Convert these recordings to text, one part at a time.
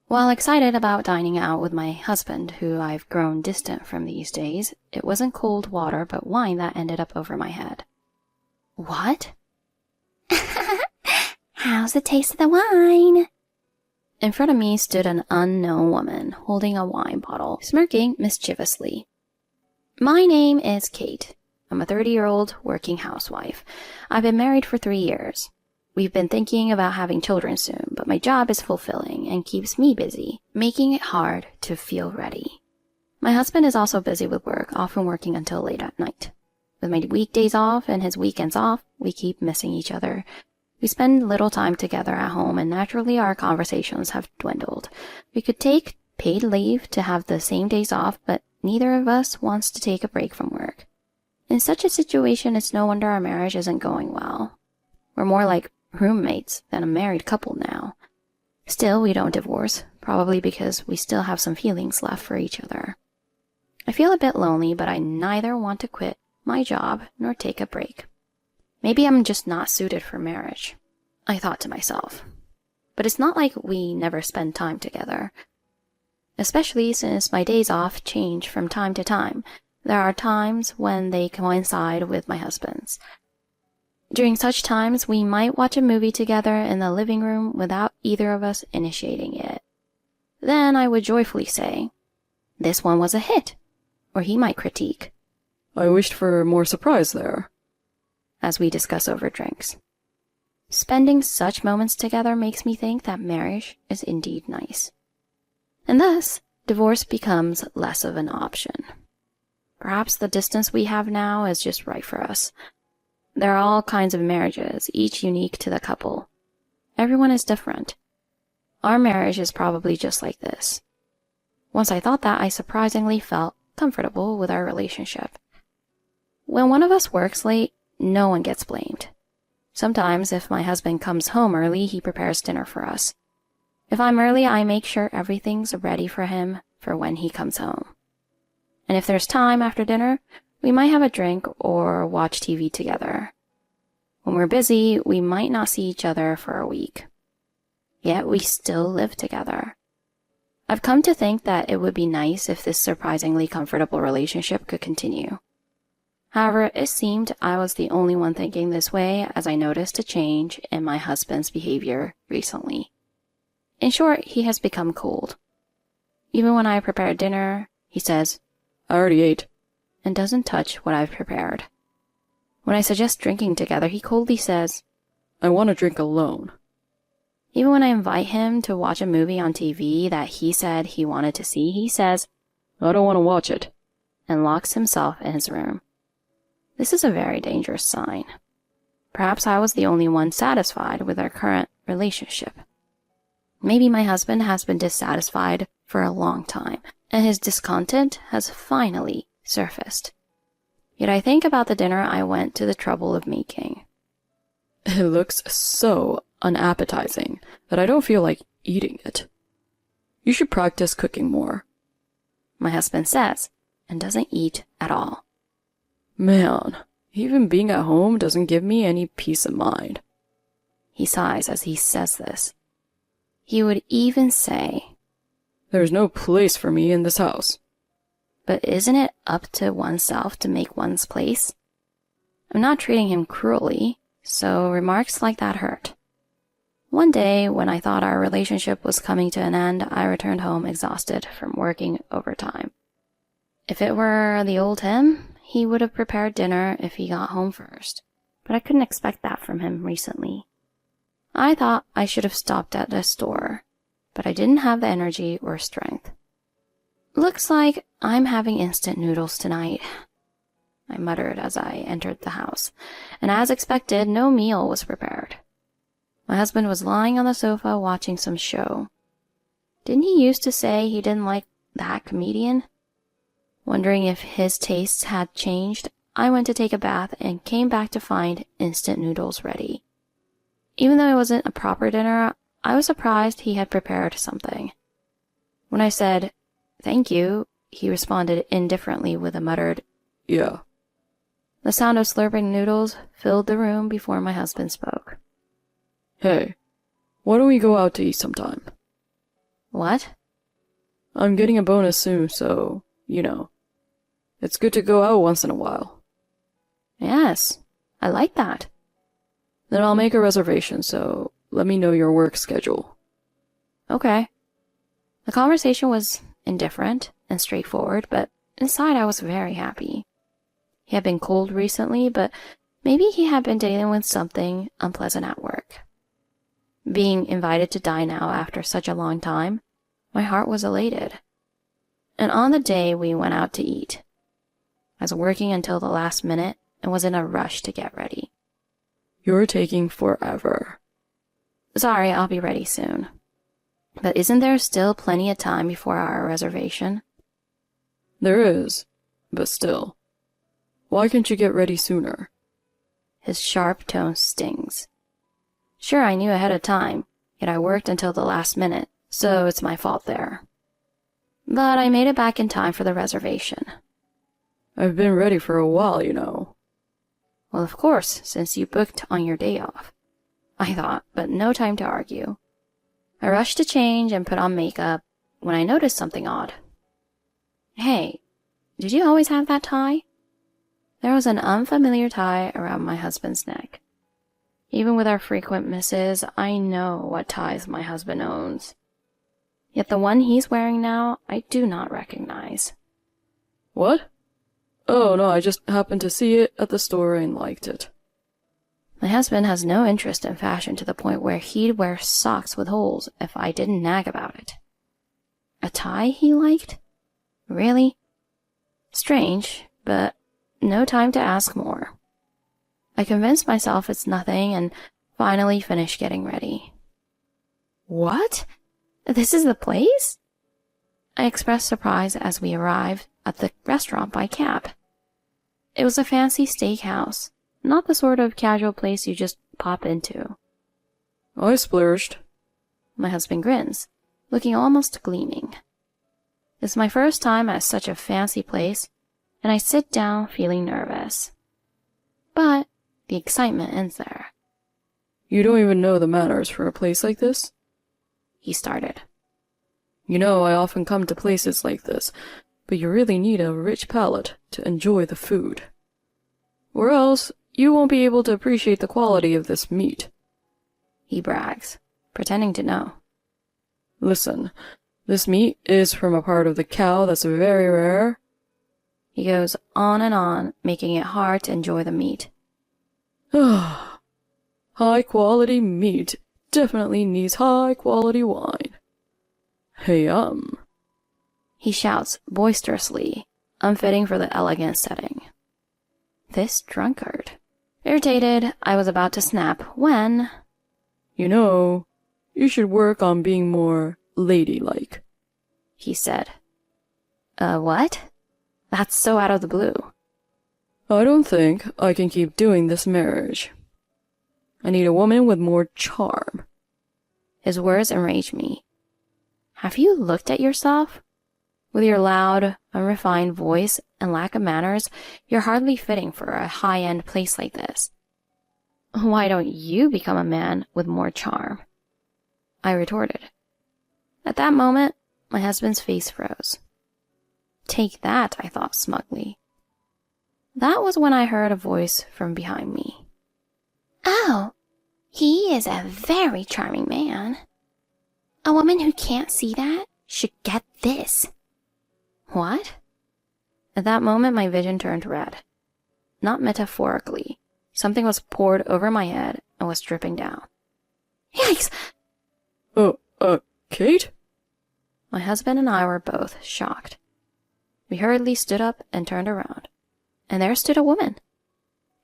While excited about dining out with my husband, who I've grown distant from these days, it wasn't cold water but wine that ended up over my head. What? How's the taste of the wine? In front of me stood an unknown woman holding a wine bottle, smirking mischievously. My name is Kate. I'm a 30-year-old working housewife. I've been married for 3 years. We've been thinking about having children soon, but my job is fulfilling and keeps me busy, making it hard to feel ready. My husband is also busy with work, often working until late at night. With my weekdays off and his weekends off, we keep missing each other. We spend little time together at home, and naturally our conversations have dwindled. We could take paid leave to have the same days off, but neither of us wants to take a break from work. In such a situation, it's no wonder our marriage isn't going well. We're more like roommates than a married couple now. Still, we don't divorce, probably because we still have some feelings left for each other. I feel a bit lonely, but I neither want to quit my job nor take a break. Maybe I'm just not suited for marriage, I thought to myself. But it's not like we never spend time together. Especially since my days off change from time to time. There are times when they coincide with my husband's. During such times, we might watch a movie together in the living room without either of us initiating it. Then I would joyfully say, "This one was a hit," or he might critique, "I wished for more surprise there," as we discuss over drinks. Spending such moments together makes me think that marriage is indeed nice. And thus, divorce becomes less of an option. Perhaps the distance we have now is just right for us. There are all kinds of marriages, each unique to the couple. Everyone is different. Our marriage is probably just like this. Once I thought that, I surprisingly felt comfortable with our relationship. When one of us works late, no one gets blamed. Sometimes, if my husband comes home early, he prepares dinner for us. If I'm early, I make sure everything's ready for him for when he comes home. And if there's time after dinner, we might have a drink or watch TV together. When we're busy, we might not see each other for a week. Yet we still live together. I've come to think that it would be nice if this surprisingly comfortable relationship could continue. However, it seemed I was the only one thinking this way, as I noticed a change in my husband's behavior recently. In short, he has become cold. Even when I prepare dinner, he says, "I already ate," and doesn't touch what I've prepared. When I suggest drinking together, he coldly says, "I want to drink alone." Even when I invite him to watch a movie on TV that he said he wanted to see, he says, "I don't want to watch it," and locks himself in his room. This is a very dangerous sign. Perhaps I was the only one satisfied with our current relationship. Maybe my husband has been dissatisfied for a long time, and his discontent has finally surfaced. Yet I think about the dinner I went to the trouble of making. It looks so unappetizing that I don't feel like eating it. You should practice cooking more, my husband says, and doesn't eat at all. Man, even being at home doesn't give me any peace of mind. He sighs as he says this. He would even say, "There's no place for me in this house." But isn't it up to oneself to make one's place? I'm not treating him cruelly, so remarks like that hurt. One day, when I thought our relationship was coming to an end, I returned home exhausted from working overtime. If it were the old him, he would have prepared dinner if he got home first, but I couldn't expect that from him recently. I thought I should have stopped at the store, but I didn't have the energy or strength. Looks like I'm having instant noodles tonight, I muttered as I entered the house, and as expected, no meal was prepared. My husband was lying on the sofa watching some show. Didn't he used to say he didn't like that comedian? Wondering if his tastes had changed, I went to take a bath and came back to find instant noodles ready. Even though it wasn't a proper dinner, I was surprised he had prepared something. When I said, "Thank you," he responded indifferently with a muttered, "Yeah." The sound of slurping noodles filled the room before my husband spoke. "Hey, why don't we go out to eat sometime?" What? I'm getting a bonus soon, so, it's good to go out once in a while. Yes, I like that. Then I'll make a reservation, so let me know your work schedule. Okay. The conversation was indifferent and straightforward, but inside I was very happy. He had been cold recently, but maybe he had been dealing with something unpleasant at work. Being invited to dine out after such a long time, my heart was elated. And on the day we went out to eat, I was working until the last minute and was in a rush to get ready. You're taking forever. Sorry, I'll be ready soon. But isn't there still plenty of time before our reservation? There is, but still. Why can't you get ready sooner? His sharp tone stings. Sure, I knew ahead of time, yet I worked until the last minute, so it's my fault there. But I made it back in time for the reservation. I've been ready for a while, Well, of course, since you booked on your day off. I thought, but no time to argue. I rushed to change and put on makeup when I noticed something odd. Hey, did you always have that tie? There was an unfamiliar tie around my husband's neck. Even with our frequent misses, I know what ties my husband owns. Yet the one he's wearing now, I do not recognize. What? Oh, no, I just happened to see it at the store and liked it. My husband has no interest in fashion to the point where he'd wear socks with holes if I didn't nag about it. A tie he liked? Really? Strange, but no time to ask more. I convinced myself it's nothing and finally finished getting ready. What? This is the place? I expressed surprise as we arrived at the restaurant by cab. It was a fancy steakhouse, not the sort of casual place you just pop into. I splurged. My husband grins, looking almost gleaming. It's my first time at such a fancy place, and I sit down feeling nervous. But the excitement ends there. You don't even know the manners for a place like this? He started. I often come to places like this, but you really need a rich palate to enjoy the food. Or else, you won't be able to appreciate the quality of this meat. He brags, pretending to know. Listen, this meat is from a part of the cow that's very rare. He goes on and on, making it hard to enjoy the meat. High quality meat definitely needs high quality wine. Hey, He shouts boisterously, unfitting for the elegant setting. This drunkard. Irritated, I was about to snap when... You should work on being more ladylike, he said. What? That's so out of the blue. I don't think I can keep doing this marriage. I need a woman with more charm. His words enraged me. Have you looked at yourself? With your loud, unrefined voice and lack of manners, you're hardly fitting for a high-end place like this. Why don't you become a man with more charm? I retorted. At that moment, my husband's face froze. Take that, I thought smugly. That was when I heard a voice from behind me. Oh, he is a very charming man. A woman who can't see that should get this. What? At that moment, my vision turned red. Not metaphorically. Something was poured over my head and was dripping down. Yikes! Kate? My husband and I were both shocked. We hurriedly stood up and turned around. And there stood a woman,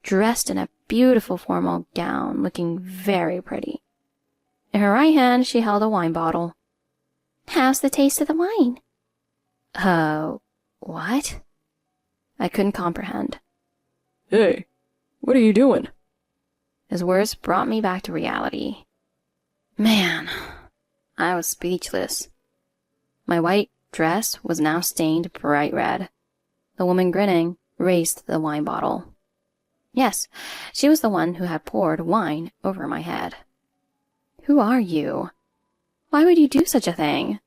dressed in a beautiful formal gown, looking very pretty. In her right hand, she held a wine bottle. How's the taste of the wine? What? I couldn't comprehend. Hey, what are you doing? His words brought me back to reality. Man, I was speechless. My white dress was now stained bright red. The woman, grinning, raised the wine bottle. Yes, she was the one who had poured wine over my head. Who are you? Why would you do such a thing?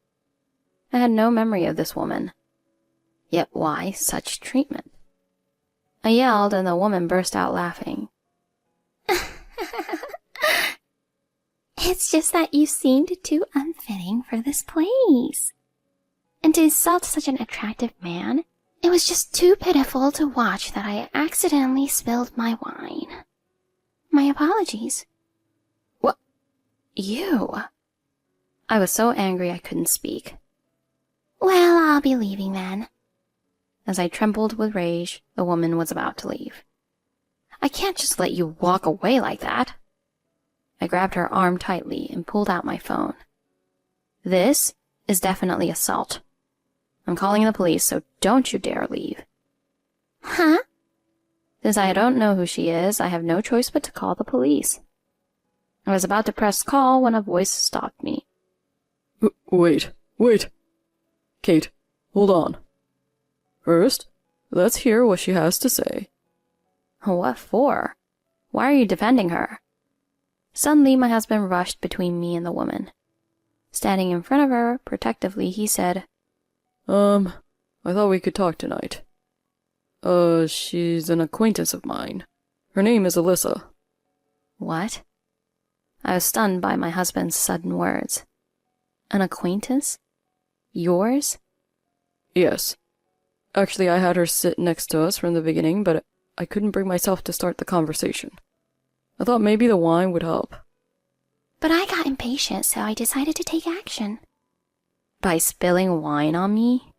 I had no memory of this woman. Yet why such treatment? I yelled, and the woman burst out laughing. It's just that you seemed too unfitting for this place. And to insult such an attractive man, it was just too pitiful to watch that I accidentally spilled my wine. My apologies. What? You? I was so angry I couldn't speak. Well, I'll be leaving then. As I trembled with rage, the woman was about to leave. I can't just let you walk away like that. I grabbed her arm tightly and pulled out my phone. This is definitely assault. I'm calling the police, so don't you dare leave. Huh? Since I don't know who she is, I have no choice but to call the police. I was about to press call when a voice stopped me. Wait. Kate, hold on. First, let's hear what she has to say. What for? Why are you defending her? Suddenly, my husband rushed between me and the woman. Standing in front of her, protectively, he said, I thought we could talk tonight. She's an acquaintance of mine. Her name is Alyssa. What? I was stunned by my husband's sudden words. An acquaintance? Yours? Yes. Actually, I had her sit next to us from the beginning, but I couldn't bring myself to start the conversation. I thought maybe the wine would help. But I got impatient, so I decided to take action. By spilling wine on me?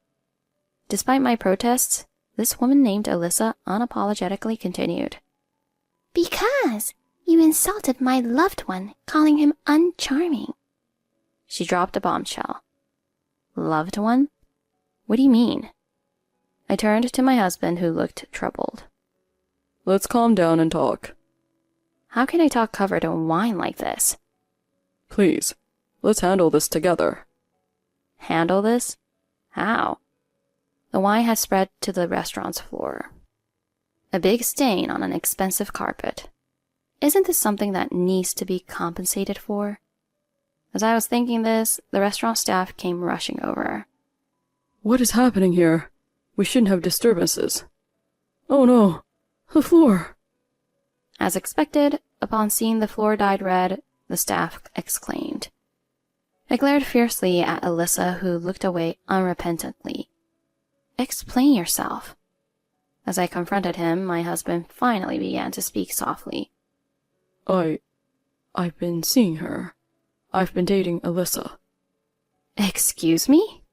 Despite my protests, this woman named Alyssa unapologetically continued. Because you insulted my loved one, calling him uncharming. She dropped a bombshell. Loved one? What do you mean? I turned to my husband, who looked troubled. Let's calm down and talk. How can I talk covered in wine like this? Please, let's handle this together. Handle this? How? The wine had spread to the restaurant's floor. A big stain on an expensive carpet. Isn't this something that needs to be compensated for? As I was thinking this, the restaurant staff came rushing over. What is happening here? We shouldn't have disturbances. Oh no, the floor. As expected, upon seeing the floor dyed red, the staff exclaimed. I glared fiercely at Alyssa, who looked away unrepentantly. Explain yourself. As I confronted him, my husband finally began to speak softly. I've been seeing her. I've been dating Alyssa. Excuse me?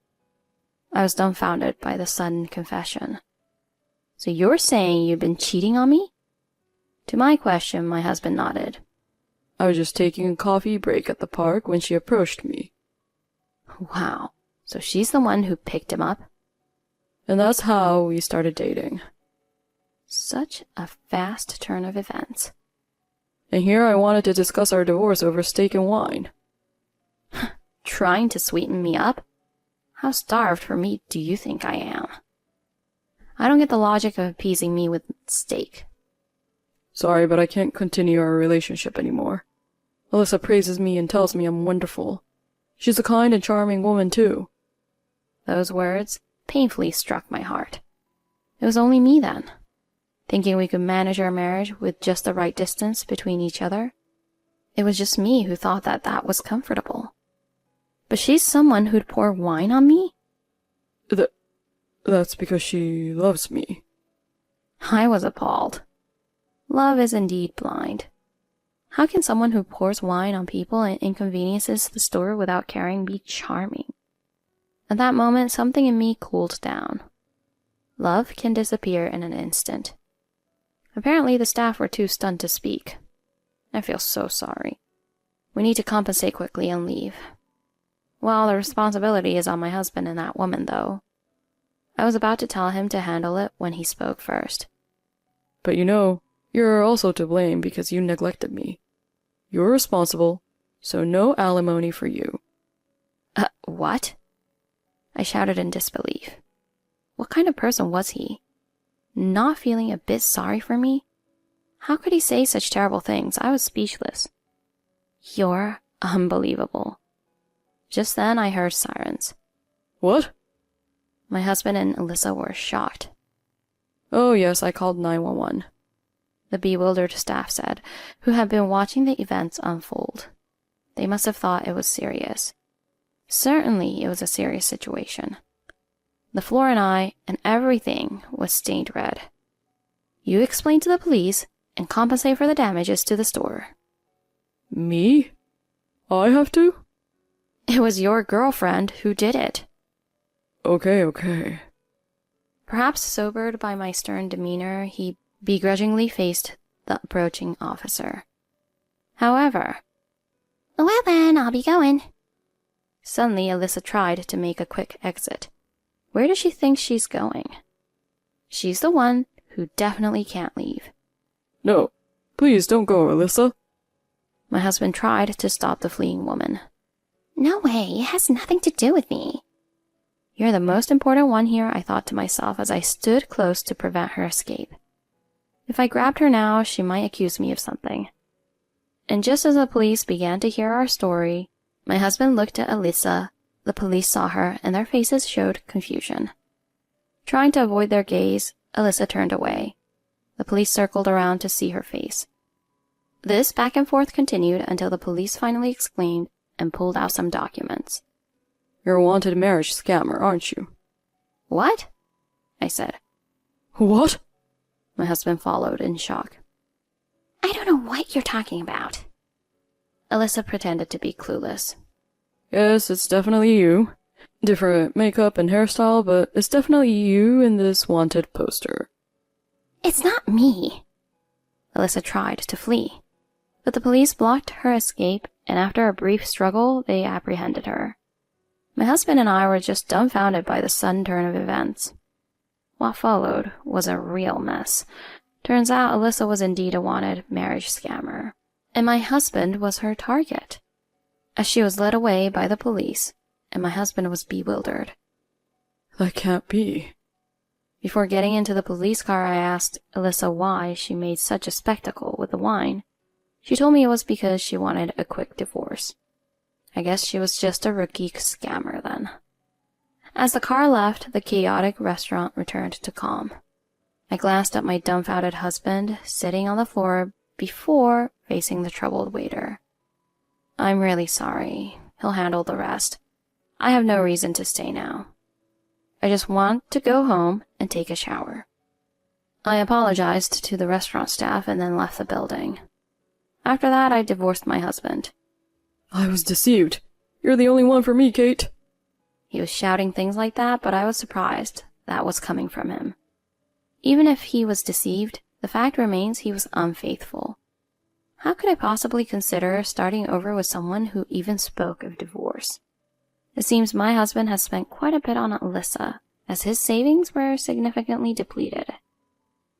I was dumbfounded by the sudden confession. So you're saying you've been cheating on me? To my question, my husband nodded. I was just taking a coffee break at the park when she approached me. Wow, so she's the one who picked him up? And that's how we started dating. Such a fast turn of events. And here I wanted to discuss our divorce over steak and wine. Trying to sweeten me up? How starved for meat do you think I am? I don't get the logic of appeasing me with steak. Sorry, but I can't continue our relationship anymore. Alyssa praises me and tells me I'm wonderful. She's a kind and charming woman, too. Those words painfully struck my heart. It was only me then, thinking we could manage our marriage with just the right distance between each other. It was just me who thought that that was comfortable. But she's someone who'd pour wine on me? That's because she loves me. I was appalled. Love is indeed blind. How can someone who pours wine on people and inconveniences the store without caring be charming? At that moment, something in me cooled down. Love can disappear in an instant. Apparently, the staff were too stunned to speak. I feel so sorry. We need to compensate quickly and leave. Well, the responsibility is on my husband and that woman, though. I was about to tell him to handle it when he spoke first. But you know, you're also to blame because you neglected me. You're responsible, so no alimony for you. What? I shouted in disbelief. What kind of person was he? Not feeling a bit sorry for me? How could he say such terrible things? I was speechless. You're unbelievable. Just then I heard sirens. What? My husband and Alyssa were shocked. Oh yes, I called 911. The bewildered staff said, who had been watching the events unfold. They must have thought it was serious. Certainly it was a serious situation. The floor and everything was stained red. You explain to the police and compensate for the damages to the store. Me? I have to? It was your girlfriend who did it. Okay. Perhaps sobered by my stern demeanor, he begrudgingly faced the approaching officer. However, well then, I'll be going. Suddenly, Alyssa tried to make a quick exit. Where does she think she's going? She's the one who definitely can't leave. No, please don't go, Alyssa. My husband tried to stop the fleeing woman. No way, it has nothing to do with me. You're the most important one here, I thought to myself as I stood close to prevent her escape. If I grabbed her now, she might accuse me of something. And just as the police began to hear our story, my husband looked at Alyssa, the police saw her, and their faces showed confusion. Trying to avoid their gaze, Alyssa turned away. The police circled around to see her face. This back and forth continued until the police finally exclaimed and pulled out some documents. You're a wanted marriage scammer, aren't you? What? I said. What? My husband followed in shock. I don't know what you're talking about. Alyssa pretended to be clueless. Yes, it's definitely you. Different makeup and hairstyle, but it's definitely you in this wanted poster. It's not me. Alyssa tried to flee, but the police blocked her escape, and after a brief struggle, they apprehended her. My husband and I were just dumbfounded by the sudden turn of events. What followed was a real mess. Turns out Alyssa was indeed a wanted marriage scammer, and my husband was her target. As she was led away by the police, and my husband was bewildered. That can't be. Before getting into the police car, I asked Alyssa why she made such a spectacle with the wine. She told me it was because she wanted a quick divorce. I guess she was just a rookie scammer then. As the car left, the chaotic restaurant returned to calm. I glanced at my dumbfounded husband, sitting on the floor before facing the troubled waiter. I'm really sorry. He'll handle the rest. I have no reason to stay now. I just want to go home and take a shower. I apologized to the restaurant staff and then left the building. After that, I divorced my husband. I was deceived. You're the only one for me, Kate. He was shouting things like that, but I was surprised that was coming from him. Even if he was deceived, the fact remains he was unfaithful. How could I possibly consider starting over with someone who even spoke of divorce? It seems my husband has spent quite a bit on Alyssa, as his savings were significantly depleted.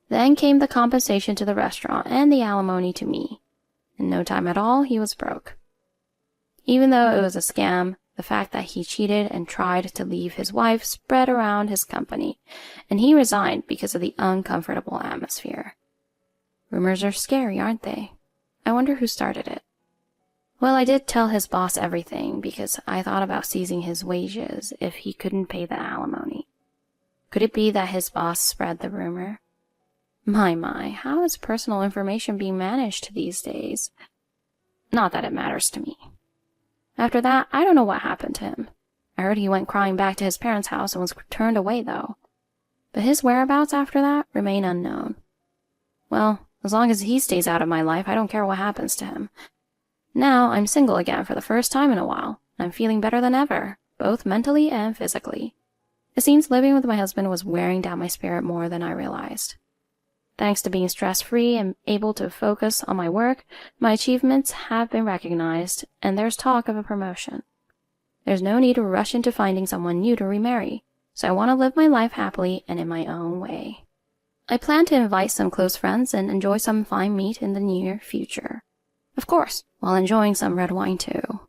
Then came the compensation to the restaurant and the alimony to me. In no time at all, he was broke. Even though it was a scam, the fact that he cheated and tried to leave his wife spread around his company, and he resigned because of the uncomfortable atmosphere. Rumors are scary, aren't they? I wonder who started it. Well, I did tell his boss everything because I thought about seizing his wages if he couldn't pay the alimony. Could it be that his boss spread the rumor? My, how is personal information being managed these days? Not that it matters to me. After that, I don't know what happened to him. I heard he went crying back to his parents' house and was turned away, though. But his whereabouts after that remain unknown. Well, as long as he stays out of my life, I don't care what happens to him. Now, I'm single again for the first time in a while, and I'm feeling better than ever, both mentally and physically. It seems living with my husband was wearing down my spirit more than I realized. Thanks to being stress-free and able to focus on my work, my achievements have been recognized, and there's talk of a promotion. There's no need to rush into finding someone new to remarry, so I want to live my life happily and in my own way. I plan to invite some close friends and enjoy some fine meat in the near future. Of course, while enjoying some red wine too.